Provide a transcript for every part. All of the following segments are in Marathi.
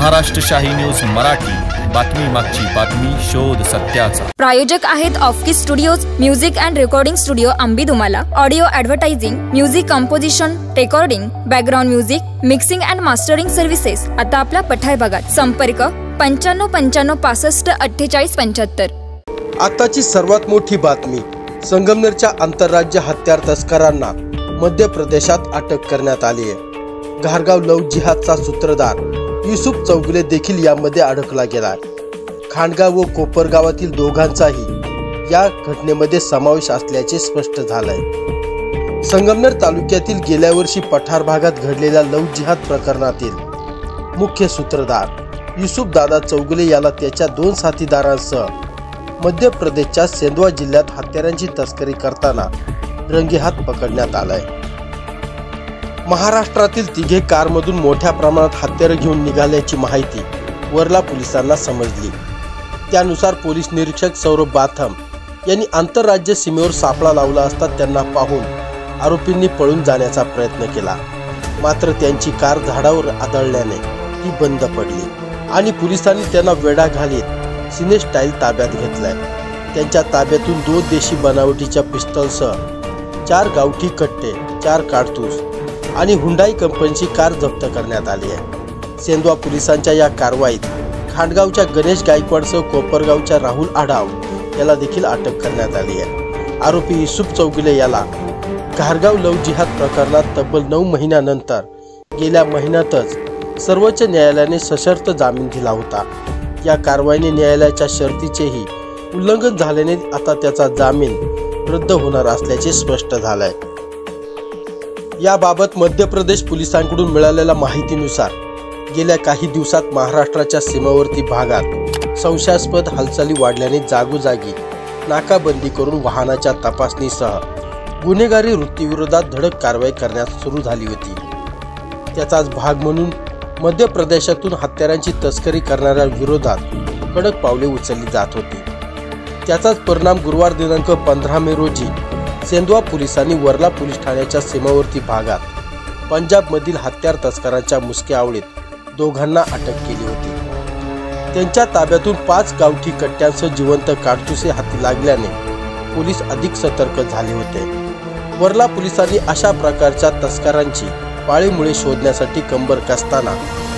महाराष्ट्र शाही न्यूज मराठी, बातमी मागची बातमी, शोध सत्याचा। प्रायोजक आहेत Offkey studios, music and recording studio अंबिदुमाला, audio advertising, music composition, recording, background music, mixing and mastering services आता आपल्या पठार भागात। संपर्क 95 95 65 48 75। आताची सर्वात मोठी बातमी, संगमनेरच्या आंतरराज्य हत्यार तस्करांना मध्य प्रदेशात अटक करण्यात आली आहे। घारगाव लव्ह जिहादचा सूत्रधार युसुफ चौगुले देखील यामध्ये अडकला गेला। खांडगाव व कोपरगावातील दोघांचाही या घटनेमध्ये समावेश असल्याचे स्पष्ट झालंय। संगमनेर तालुक्यातील गेल्या वर्षी पठार भागात घडलेल्या लव्ह जिहाद प्रकरणातील मुख्य सूत्रधार युसुफ दादा चौगुले याला त्याच्या 2 साथीदारांसह मध्य प्रदेशच्या सेंधवा जिल्ह्यात हत्यारांची तस्करी करताना रंगेहात पकडण्यात आलाय। महाराष्ट्रातील तिघे कारमधून मोठ्या प्रमाणात हत्यारे घेऊन निघाल्याची माहिती वर्ला पोलिसांना समजली। त्यानुसार पोलीस निरीक्षक सौरभ बाथम यांनी आंतरराज्य सीमेवर सापळा लावला असता त्यांना पाहून आरोपींनी पळून जाण्याचा प्रयत्न केला, मात्र त्यांची कार झाडावर आदळल्याने ती बंद पडली आणि पोलिसांनी त्यांना वेढा घालीत सिने स्टाईल ताब्यात घेतलाय। त्यांच्या ताब्यातून 2 देशी बनावटीच्या पिस्तॉलसह 4 गावठी कट्टे, 4 कारतूस आणि हुंडाई कंपनीची कार जप्त करण्यात आली आहे। सेंधवा पोलिसांच्या या कारवाईत खांडगावच्या गणेश गायकवाडसह कोपरगावच्या राहुल आढाव याला देखील अटक करण्यात आली आहे। आरोपी युसुफ चौगुले याला घारगाव लव्ह जिहाद प्रकरणात तब्बल 9 महिन्यानंतर गेल्या महिन्यातच सर्वोच्च न्यायालयाने सशर्त जामीन दिला होता। या कारवाईने न्यायालयाच्या शर्तीचेही उल्लंघन झाल्याने आता त्याचा जामीन रद्द होणार असल्याचे स्पष्ट झालंय। याबाबत मध्य प्रदेश पोलिसांकडून मिळालेल्या माहितीनुसार गेल्या काही दिवसात महाराष्ट्राच्या सीमावर्ती भागात संशयास्पद हालचाली वाढल्याने जागोजागी नाकाबंदी करून वाहनाच्या तपासणीसह गुन्हेगारी वृत्तीविरोधात धडक कारवाई करण्यास सुरू झाली होती। त्याचाच भाग म्हणून मध्य प्रदेशातून हत्यारांची तस्करी करणाऱ्या विरोधात कडक पावले उचलली जात होती। त्याचाच परिणाम गुरुवार दिनांक 15 मे रोजी सेंधवा पोलिसांनी वर्ला पोलीस ठाण्याच्या सीमावर्ती भागात पंजाबमधील हत्यार तस्करांच्या मुसक्या आवळीत दोघांना अटक केली होती। त्यांच्या ताब्यातून 5 गावठी कट्ट्यांसह जिवंत काडतुसे हाती लागल्याने पोलीस अधिक सतर्क झाले होते। वर्ला पोलिसांनी अशा प्रकारच्या तस्करांची पाळीमुळे शोधण्यासाठी कंबर कसताना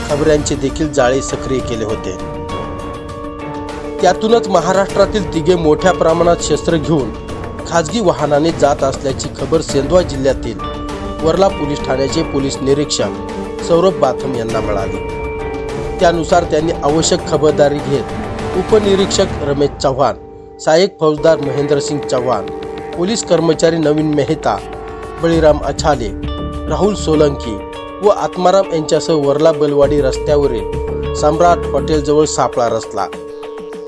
खबऱ्यांचे देखील जाळे सक्रिय केले होते। त्यातूनच महाराष्ट्रातील तिघे मोठ्या प्रमाणात शस्त्र घेऊन खाजगी वाहनाने जात असल्याची खबर सेंधवा जिल्ह्यातील वर्ला पोलीस ठाण्याचे पोलीस निरीक्षक सौरभ बाथम यांना मिळाली। त्यानुसार त्यांनी आवश्यक खबरदारी घेत उपनिरीक्षक रमेश चव्हाण, सहाय्यक फौजदार महेंद्रसिंग चव्हाण, पोलीस कर्मचारी नवीन मेहता, बळीराम अछाले, राहुल सोलंकी व आत्माराम यांच्यासह वर्ला बलवाडी रस्त्यावरील सम्राट हॉटेलजवळ सापळा रचला।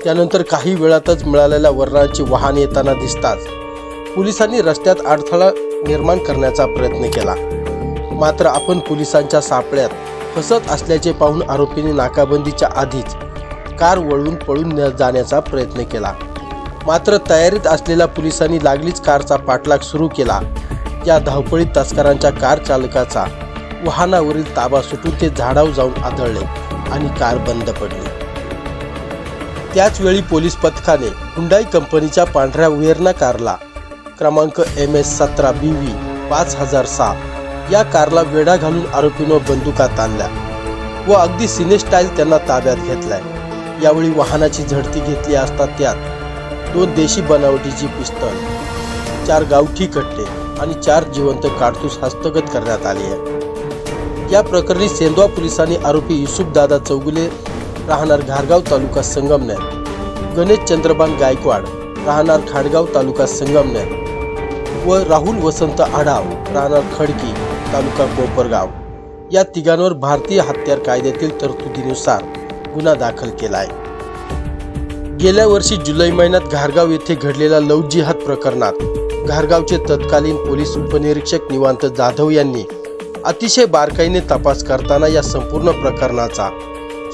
त्यानंतर काही वेळातच मिळालेल्या वर्णांची वाहन येताना दिसताच पोलिसांनी रस्त्यात अडथळा निर्माण करण्याचा प्रयत्न केला, मात्र आपण पोलिसांच्या सापळ्यात फसत असल्याचे पाहून आरोपींनी नाकाबंदीच्या आधीच कार वळवून पळून जाण्याचा प्रयत्न केला। मात्र तयारीत असलेल्या पोलिसांनी लागलीच कारचा पाठलाग सुरू केला। या धावपळीत तस्करांच्या कार चालकाचा वाहनावरील ताबा सुटून ते झाडावर जाऊन आदळले आणि कार बंद पडली। त्याच वेळी पोलीस पथकाने हुंडाई कंपनीच्या पांढऱ्या वेर्ना कारला क्रमांक MS17BV 5006 या कारला वेढा घालून आरोपींवर बंदुका ताणल्या व अगदी सिने स्टाईल त्यांना ताब्यात घेतलाय। यावेळी वाहनाची झडती घेतली असता त्यात 2 देशी बनावटीची पिस्तॉल, 4 गावठी कट्टे आणि 4 जिवंत काडतूस हस्तगत करण्यात आली आहे। या प्रकरणी सेंधवा पोलिसांनी आरोपी युसुफ दादा चौगुले राहणार घारगाव तालुका संगमनेर, गणेश चंद्रबान गायकवाड राहणार खांडगाव तालुका संगमनेर व राहुल वसंत आढाव राहणार खडकी तालुका कोपरगाव या तिघांवर भारतीय हत्यार कायद्यातील तरतुदीनुसार गुन्हा दाखल केला आहे। गेल्या वर्षी जुलै महिन्यात घारगाव येथे घडलेल्या लव्ह जिहाद प्रकरणात घारगावचे तत्कालीन पोलीस उपनिरीक्षक निवांत जाधव यांनी अतिशय बारकाईने तपास करताना या संपूर्ण प्रकरणाचा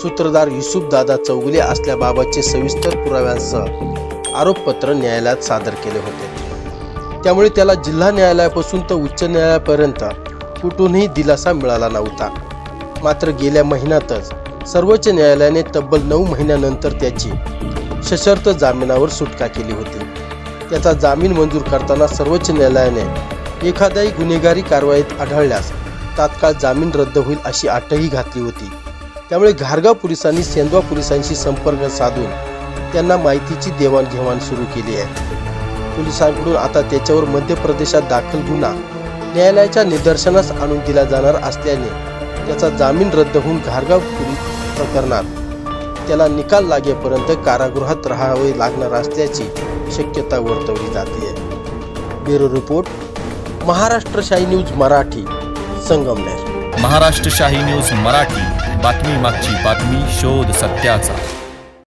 सूत्रधार युसुफ दादा चौगुले असल्याबाबतचे सविस्तर पुराव्यांसह आरोपपत्र न्यायालयात सादर केले होते। त्यामुळे त्याला जिल्हा न्यायालयापासून तर उच्च न्यायालयापर्यंत कुठूनही दिलासा मिळाला नव्हता। मात्र गेल्या महिन्यातच सर्वोच्च न्यायालयाने तब्बल 9 महिन्यानंतर त्याची सशर्त जामिनावर सुटका केली होती। त्याचा जामीन मंजूर करताना सर्वोच्च न्यायालयाने एखाद्याही गुन्हेगारी कारवाईत आढळल्यास तात्काळ जामीन रद्द होईल अशी अटही घातली होती। त्यामुळे घारगाव पोलिसांनी सेंधवा पोलिसांशी संपर्क साधून त्यांना माहितीची देवाणघेवाण सुरू केली आहे। पोलिसांकडून आता त्याच्यावर मध्य प्रदेशात दाखल गुन्हा न्यायालयाच्या निदर्शनास आणून दिला जाणार असल्याने त्याचा जामीन रद्द होऊन घारगाव पोलीस प्रकरणात त्याला निकाल लागेपर्यंत कारागृहात राहावे लागणार असल्याची शक्यता वर्तवली जाते। ब्युरो रिपोर्ट, महाराष्ट्र शाही न्यूज मराठी, संगमनेर। महाराष्ट्र शाही न्यूज मराठी, बातमी मागची बातमी, शोध सत्याचा।